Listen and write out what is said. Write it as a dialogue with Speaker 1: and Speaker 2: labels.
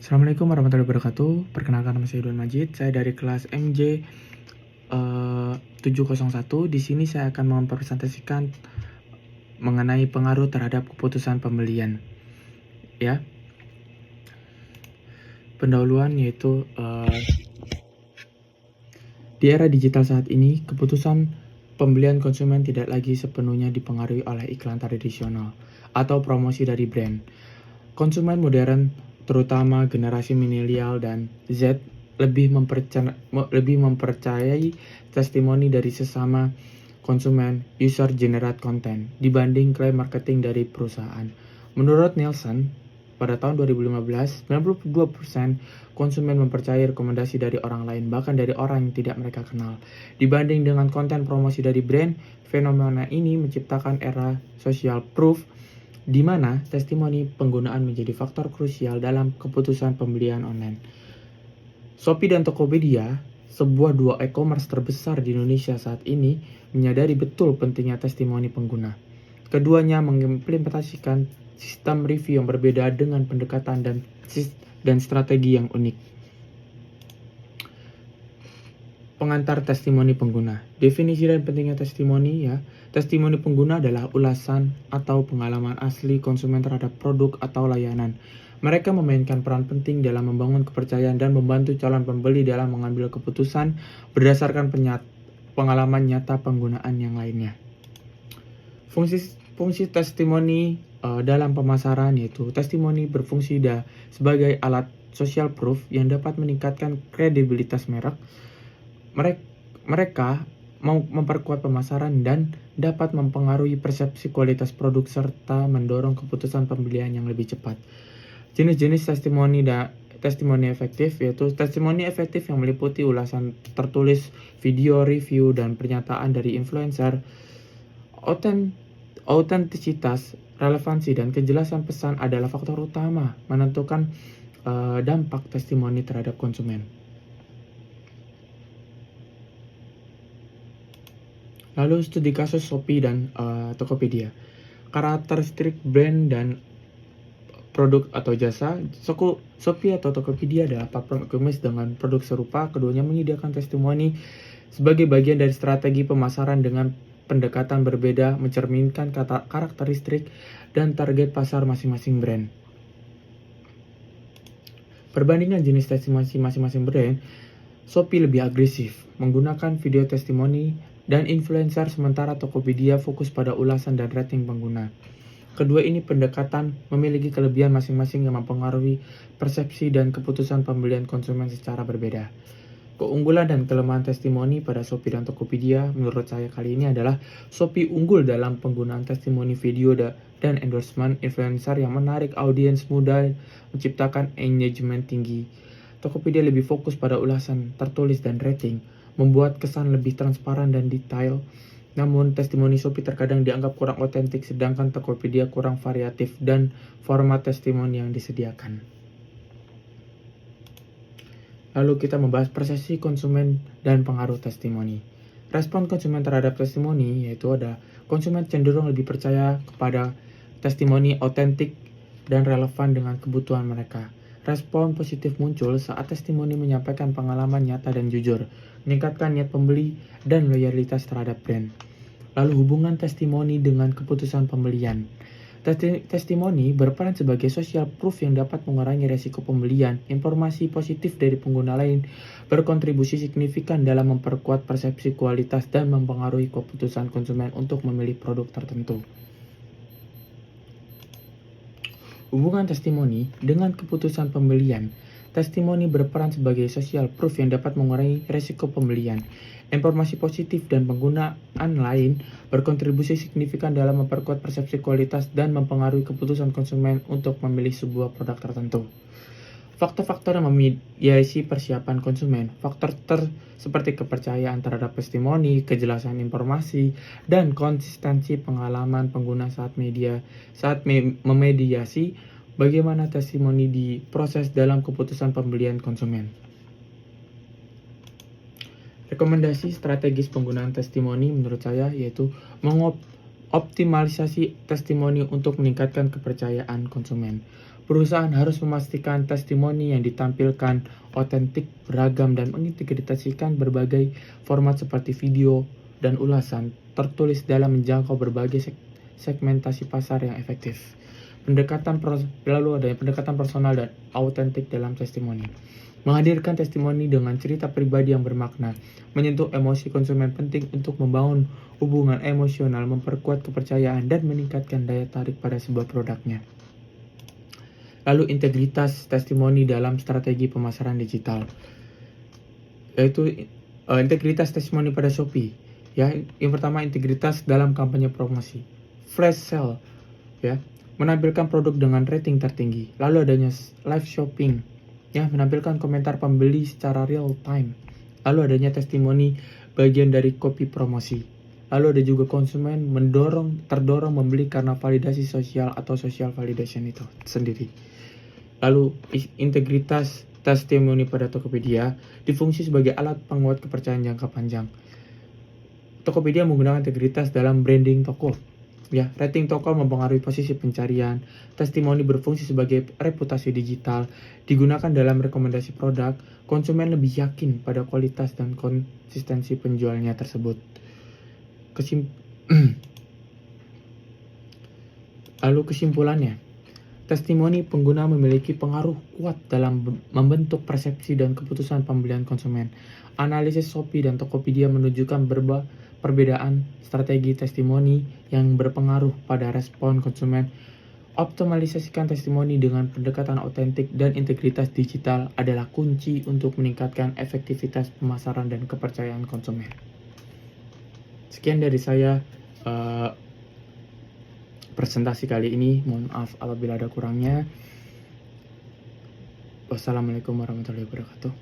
Speaker 1: Assalamualaikum warahmatullahi wabarakatuh. Perkenalkan, nama saya Ridwan Majid. Saya dari kelas MJ 701. Di sini saya akan mempresentasikan mengenai pengaruh terhadap keputusan pembelian. Ya, pendahuluan yaitu di era digital saat ini, keputusan pembelian konsumen tidak lagi sepenuhnya dipengaruhi oleh iklan tradisional atau promosi dari brand. Konsumen modern, terutama generasi milenial dan Z, lebih mempercayai testimoni dari sesama konsumen user generate content dibanding klaim marketing dari perusahaan. Menurut Nielsen, pada tahun 2015, 92% konsumen mempercayai rekomendasi dari orang lain, bahkan dari orang yang tidak mereka kenal. Dibanding dengan konten promosi dari brand, fenomena ini menciptakan era social proof di mana testimoni penggunaan menjadi faktor krusial dalam keputusan pembelian online. Shopee dan Tokopedia, sebuah dua e-commerce terbesar di Indonesia saat ini, menyadari betul pentingnya testimoni pengguna. Keduanya mengimplementasikan sistem review yang berbeda dengan pendekatan dan strategi yang unik. Pengantar testimoni pengguna. Definisi dan pentingnya testimoni ya. Testimoni pengguna adalah ulasan atau pengalaman asli konsumen terhadap produk atau layanan. Mereka memainkan peran penting dalam membangun kepercayaan dan membantu calon pembeli dalam mengambil keputusan berdasarkan pengalaman nyata penggunaan yang lainnya. Fungsi testimoni dalam pemasaran yaitu testimoni berfungsi sebagai alat social proof yang dapat meningkatkan kredibilitas merek. Mereka mau memperkuat pemasaran dan dapat mempengaruhi persepsi kualitas produk serta mendorong keputusan pembelian yang lebih cepat. Jenis-jenis testimoni efektif yaitu testimoni efektif yang meliputi ulasan tertulis, video, review, dan pernyataan dari influencer. Autentisitas, relevansi, dan kejelasan pesan adalah faktor utama menentukan dampak testimoni terhadap konsumen. Lalu studi kasus Shopee dan Tokopedia. Karakteristik brand dan produk atau jasa. Shopee atau Tokopedia adalah platform e-commerce dengan produk serupa. Keduanya menyediakan testimoni sebagai bagian dari strategi pemasaran dengan pendekatan berbeda, mencerminkan karakteristik dan target pasar masing-masing brand. Perbandingan jenis testimoni masing-masing brand, Shopee lebih agresif, menggunakan video testimoni dan influencer, sementara Tokopedia fokus pada ulasan dan rating pengguna. Kedua ini pendekatan memiliki kelebihan masing-masing yang mempengaruhi persepsi dan keputusan pembelian konsumen secara berbeda. Keunggulan dan kelemahan testimoni pada Shopee dan Tokopedia menurut saya kali ini adalah Shopee unggul dalam penggunaan testimoni video dan endorsement influencer yang menarik audiens muda, menciptakan engagement tinggi. Tokopedia lebih fokus pada ulasan tertulis dan rating, membuat kesan lebih transparan dan detail. Namun, testimoni Shopee terkadang dianggap kurang otentik, sedangkan Tokopedia kurang variatif dan format testimoni yang disediakan. Lalu kita membahas persepsi konsumen dan pengaruh testimoni. Respon konsumen terhadap testimoni yaitu ada konsumen cenderung lebih percaya kepada testimoni otentik dan relevan dengan kebutuhan mereka. Respon positif muncul saat testimoni menyampaikan pengalaman nyata dan jujur, meningkatkan niat pembeli dan loyalitas terhadap brand. Lalu hubungan testimoni dengan keputusan pembelian. Testimoni berperan sebagai social proof yang dapat mengurangi resiko pembelian. Informasi positif dari pengguna lain berkontribusi signifikan dalam memperkuat persepsi kualitas dan mempengaruhi keputusan konsumen untuk memilih produk tertentu. Hubungan testimoni dengan keputusan pembelian. Testimoni berperan sebagai social proof yang dapat mengurangi resiko pembelian. Informasi positif dan penggunaan lain berkontribusi signifikan dalam memperkuat persepsi kualitas dan mempengaruhi keputusan konsumen untuk memilih sebuah produk tertentu. Faktor-faktor yang memediasi persiapan konsumen. Faktor seperti kepercayaan terhadap testimoni, kejelasan informasi, dan konsistensi pengalaman pengguna saat memediasi bagaimana testimoni diproses dalam keputusan pembelian konsumen. Rekomendasi strategis penggunaan testimoni menurut saya yaitu mengoptimalisasi testimoni untuk meningkatkan kepercayaan konsumen. Perusahaan harus memastikan testimoni yang ditampilkan otentik, beragam, dan mengintegrasikan berbagai format seperti video dan ulasan tertulis dalam menjangkau berbagai segmentasi pasar yang efektif. Lalu ada pendekatan personal dan autentik dalam testimoni. Menghadirkan testimoni dengan cerita pribadi yang bermakna, menyentuh emosi konsumen penting untuk membangun hubungan emosional, memperkuat kepercayaan, dan meningkatkan daya tarik pada sebuah produknya. Lalu integritas testimoni dalam strategi pemasaran digital, yaitu integritas testimoni pada Shopee. Ya, yang pertama integritas dalam kampanye promosi, flash sale, ya, menampilkan produk dengan rating tertinggi. Lalu adanya live shopping, ya, menampilkan komentar pembeli secara real time. Lalu adanya testimoni bagian dari copy promosi. Lalu ada juga konsumen terdorong membeli karena validasi sosial atau social validation itu sendiri. Lalu integritas testimoni pada Tokopedia difungsi sebagai alat penguat kepercayaan jangka panjang. Tokopedia menggunakan integritas dalam branding toko. Ya, rating toko mempengaruhi posisi pencarian. Testimoni berfungsi sebagai reputasi digital, digunakan dalam rekomendasi produk. Konsumen lebih yakin pada kualitas dan konsistensi penjualnya tersebut. Lalu kesimpulannya, testimoni pengguna memiliki pengaruh kuat dalam membentuk persepsi dan keputusan pembelian konsumen. Analisis Shopee dan Tokopedia menunjukkan perbedaan strategi testimoni yang berpengaruh pada respon konsumen. Optimalisasikan testimoni dengan pendekatan autentik dan integritas digital adalah kunci untuk meningkatkan efektivitas pemasaran dan kepercayaan konsumen. Sekian dari saya presentasi kali ini. Mohon maaf apabila ada kurangnya. Wassalamualaikum warahmatullahi wabarakatuh.